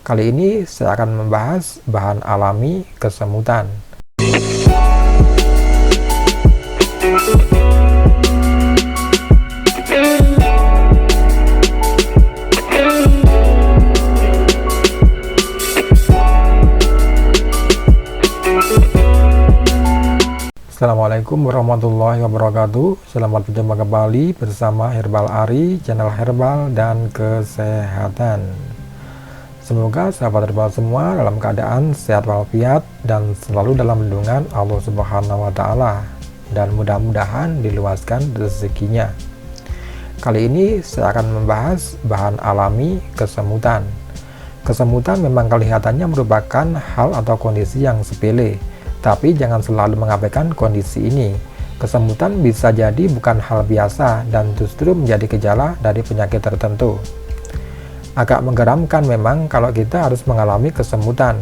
Kali ini saya akan membahas bahan alami kesemutan. Assalamualaikum warahmatullahi wabarakatuh. Selamat berjumpa kembali bersama Herbal Ari, channel herbal dan kesehatan. Semoga sahabat herbal semua dalam keadaan sehat walafiat dan selalu dalam lindungan Allah Subhanahu wa Ta'ala, dan mudah-mudahan diluaskan rezekinya. Kali ini saya akan membahas bahan alami kesemutan. Kesemutan memang kelihatannya merupakan hal atau kondisi yang sepele, tapi jangan selalu mengabaikan kondisi ini. Kesemutan bisa jadi bukan hal biasa dan justru menjadi gejala dari penyakit tertentu. Agak menggeramkan memang kalau kita harus mengalami kesemutan,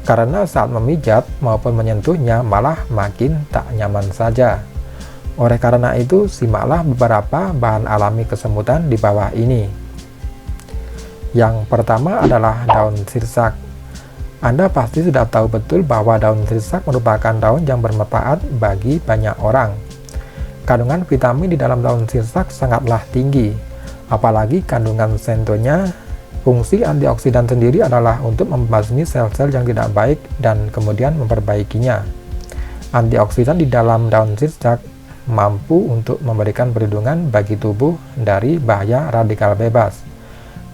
karena saat memijat maupun menyentuhnya malah makin tak nyaman saja. Oleh karena itu, simaklah beberapa bahan alami kesemutan di bawah ini. Yang pertama adalah daun sirsak. Anda pasti sudah tahu betul bahwa daun sirsak merupakan daun yang bermanfaat bagi banyak orang. Kandungan vitamin di dalam daun sirsak sangatlah tinggi, apalagi kandungan sentonya. Fungsi antioksidan sendiri adalah untuk membasmi sel-sel yang tidak baik dan kemudian memperbaikinya. Antioksidan di dalam daun sirsak mampu untuk memberikan perlindungan bagi tubuh dari bahaya radikal bebas.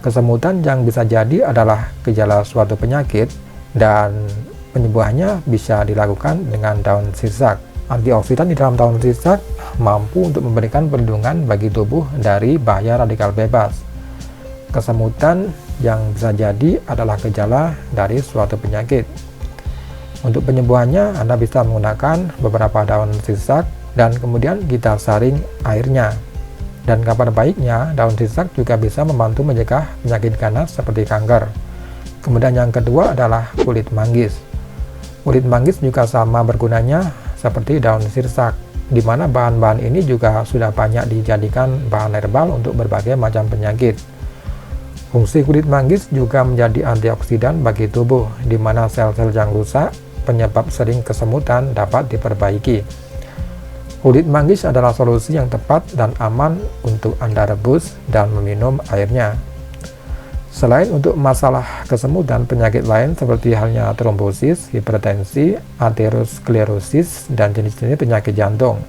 Kesemutan yang bisa jadi adalah gejala suatu penyakit, dan penyembuhannya bisa dilakukan dengan daun sirsak. Antioksidan di dalam daun sirsak mampu untuk memberikan perlindungan bagi tubuh dari bahaya radikal bebas. Kesemutan yang bisa jadi adalah gejala dari suatu penyakit. Untuk penyembuhannya, Anda bisa menggunakan beberapa daun sirsak dan kemudian kita saring airnya. Dan kabar baiknya, daun sirsak juga bisa membantu mencegah penyakit ganas seperti kanker. Kemudian yang kedua adalah kulit manggis. Kulit manggis juga sama bergunanya seperti daun sirsak, di mana bahan-bahan ini juga sudah banyak dijadikan bahan herbal untuk berbagai macam penyakit. Fungsi kulit manggis juga menjadi antioksidan bagi tubuh, di mana sel-sel yang rusak penyebab sering kesemutan dapat diperbaiki. Kulit manggis adalah solusi yang tepat dan aman untuk Anda rebus dan meminum airnya. Selain untuk masalah kesemutan, penyakit lain seperti halnya trombosis, hipertensi, aterosklerosis, dan jenis-jenis penyakit jantung.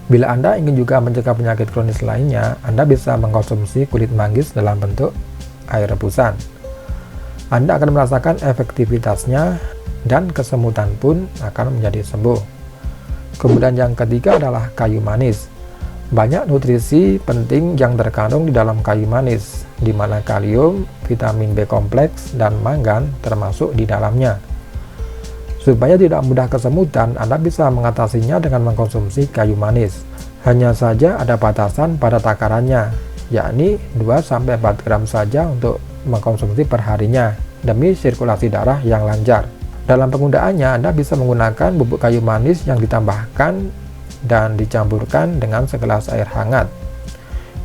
Bila Anda ingin juga mencegah penyakit kronis lainnya, Anda bisa mengkonsumsi kulit manggis dalam bentuk air rebusan. Anda akan merasakan efektivitasnya dan kesemutan pun akan menjadi sembuh. Kemudian yang ketiga adalah kayu manis. Banyak nutrisi penting yang terkandung di dalam kayu manis, di mana kalium, vitamin B kompleks, dan mangan termasuk di dalamnya. Supaya tidak mudah kesemutan, Anda bisa mengatasinya dengan mengkonsumsi kayu manis. Hanya saja ada batasan pada takarannya, yakni 2-4 gram saja untuk mengkonsumsi perharinya, demi sirkulasi darah yang lancar. Dalam penggunaannya, Anda bisa menggunakan bubuk kayu manis yang ditambahkan dan dicampurkan dengan segelas air hangat.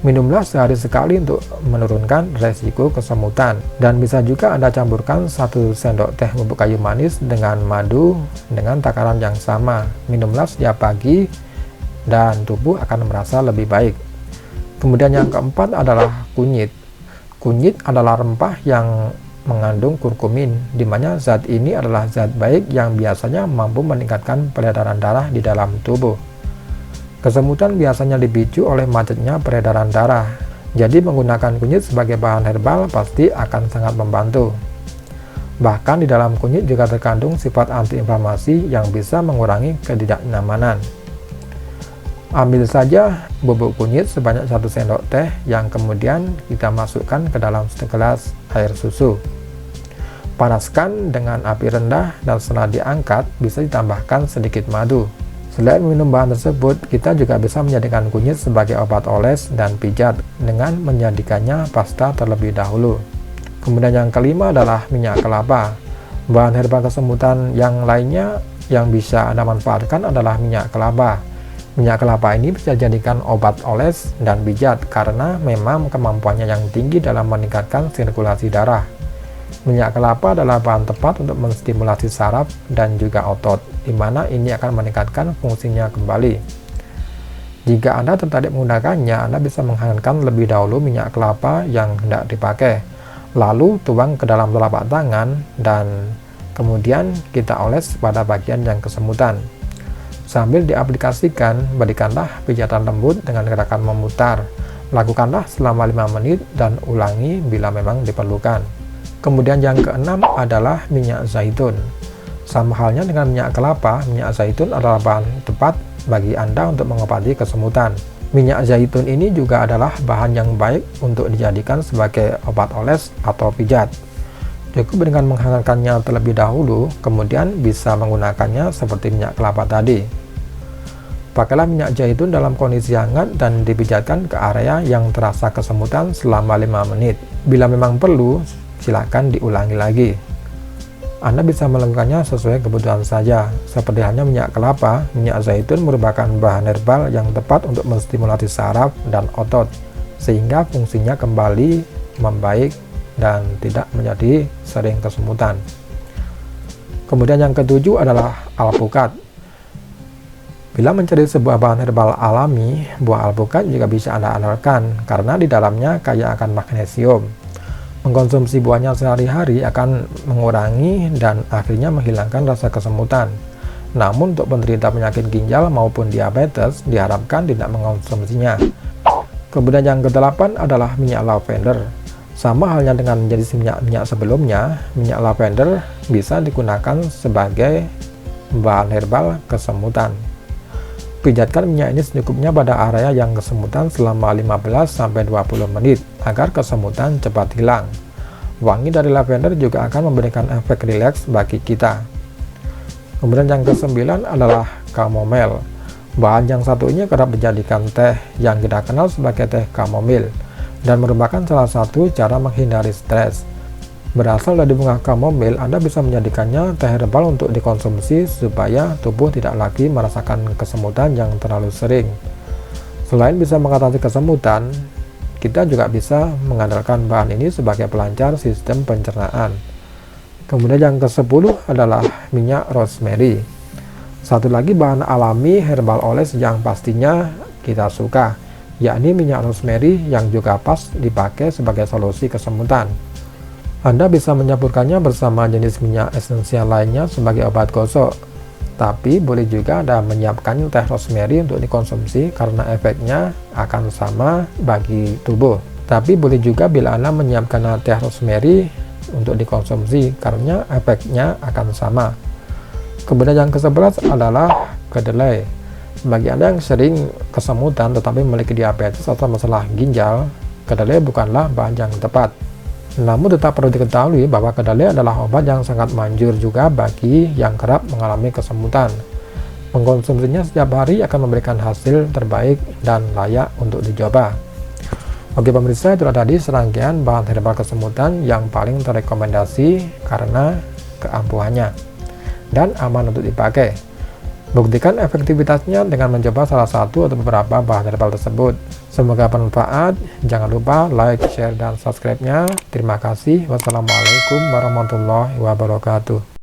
Minumlah sehari sekali untuk menurunkan resiko kesemutan, dan bisa juga Anda campurkan 1 sendok teh bubuk kayu manis dengan madu dengan takaran yang sama. Minumlah setiap pagi dan tubuh akan merasa lebih baik. Kemudian yang keempat adalah kunyit. Kunyit adalah rempah yang mengandung kurkumin, di mana zat ini adalah zat baik yang biasanya mampu meningkatkan peredaran darah di dalam tubuh. Kesemutan biasanya dipicu oleh macetnya peredaran darah, jadi menggunakan kunyit sebagai bahan herbal pasti akan sangat membantu. Bahkan di dalam kunyit juga terkandung sifat antiinflamasi yang bisa mengurangi ketidaknyamanan. Ambil saja bubuk kunyit sebanyak 1 sendok teh yang kemudian kita masukkan ke dalam segelas air susu. Panaskan dengan api rendah dan setelah diangkat bisa ditambahkan sedikit madu. Selain minum bahan tersebut, kita juga bisa menjadikan kunyit sebagai obat oles dan pijat dengan menjadikannya pasta terlebih dahulu. Kemudian yang kelima adalah minyak kelapa. Bahan herbal kesemutan yang lainnya yang bisa Anda manfaatkan adalah minyak kelapa. Minyak kelapa ini bisa dijadikan obat oles dan pijat karena memang kemampuannya yang tinggi dalam meningkatkan sirkulasi darah. Minyak kelapa adalah bahan tepat untuk menstimulasi saraf dan juga otot, di mana ini akan meningkatkan fungsinya kembali. Jika Anda tertarik menggunakannya, Anda bisa menghangatkan lebih dahulu minyak kelapa yang hendak dipakai, lalu tuang ke dalam telapak tangan dan kemudian kita oles pada bagian yang kesemutan. Sambil diaplikasikan, berikanlah pijatan lembut dengan gerakan memutar. Lakukanlah selama 5 menit dan ulangi bila memang diperlukan. Kemudian yang keenam adalah minyak zaitun. Sama halnya dengan minyak kelapa, minyak zaitun adalah bahan tepat bagi Anda untuk mengobati kesemutan. Minyak zaitun ini juga adalah bahan yang baik untuk dijadikan sebagai obat oles atau pijat. Cukup dengan menghangatkannya terlebih dahulu, kemudian bisa menggunakannya seperti minyak kelapa tadi. Pakailah minyak zaitun dalam kondisi hangat dan dipijatkan ke area yang terasa kesemutan selama 5 menit. Bila memang perlu, silakan diulangi lagi. Anda bisa melakukannya sesuai kebutuhan saja. Seperti halnya minyak kelapa, minyak zaitun merupakan bahan herbal yang tepat untuk menstimulasi saraf dan otot, sehingga fungsinya kembali membaik dan tidak menjadi sering kesemutan. Kemudian yang ketujuh adalah alpukat. Bila mencari sebuah bahan herbal alami, buah alpukat juga bisa Anda andalkan karena di dalamnya kaya akan magnesium. Mengkonsumsi buahnya sehari-hari akan mengurangi dan akhirnya menghilangkan rasa kesemutan. Namun untuk penderita penyakit ginjal maupun diabetes diharapkan tidak mengkonsumsinya. Kemudian yang kedelapan adalah minyak lavender. Sama halnya dengan jenis minyak sebelumnya, minyak lavender bisa digunakan sebagai bahan herbal kesemutan. Pijatkan minyak ini secukupnya pada area yang kesemutan selama 15-20 menit agar kesemutan cepat hilang. Wangi dari lavender juga akan memberikan efek rileks bagi kita. Kemudian yang kesembilan adalah chamomile. Bahan yang satu ini kerap dijadikan teh yang kita kenal sebagai teh chamomile dan merupakan salah satu cara menghindari stres. Berasal dari bunga chamomile, Anda bisa menjadikannya teh herbal untuk dikonsumsi supaya tubuh tidak lagi merasakan kesemutan yang terlalu sering. Selain bisa mengatasi kesemutan, kita juga bisa mengandalkan bahan ini sebagai pelancar sistem pencernaan. Kemudian yang ke-10 adalah minyak rosemary. Satu lagi bahan alami herbal oles yang pastinya kita suka, yakni minyak rosemary yang juga pas dipakai sebagai solusi kesemutan. Anda bisa mencampurkannya bersama jenis minyak esensial lainnya sebagai obat gosok. Tapi boleh juga Anda menyiapkan teh rosemary untuk dikonsumsi karena efeknya akan sama bagi tubuh. Tapi boleh juga bila Anda menyiapkan teh rosemary untuk dikonsumsi karena efeknya akan sama. Kemudian yang ke-11 adalah kedelai. Bagi Anda yang sering kesemutan tetapi memiliki diabetes atau masalah ginjal, kedelai bukanlah bahan yang tepat. Namun tetap perlu diketahui bahwa kedelai adalah obat yang sangat manjur juga bagi yang kerap mengalami kesemutan. Mengkonsumsinya setiap hari akan memberikan hasil terbaik dan layak untuk dicoba. Oke pemirsa, itulah tadi serangkaian bahan herbal kesemutan yang paling terrekomendasi karena keampuhannya dan aman untuk dipakai. Buktikan efektivitasnya dengan mencoba salah satu atau beberapa bahan herbal tersebut. Semoga bermanfaat. Jangan lupa like, share, dan subscribe-nya. Terima kasih. Wassalamualaikum warahmatullahi wabarakatuh.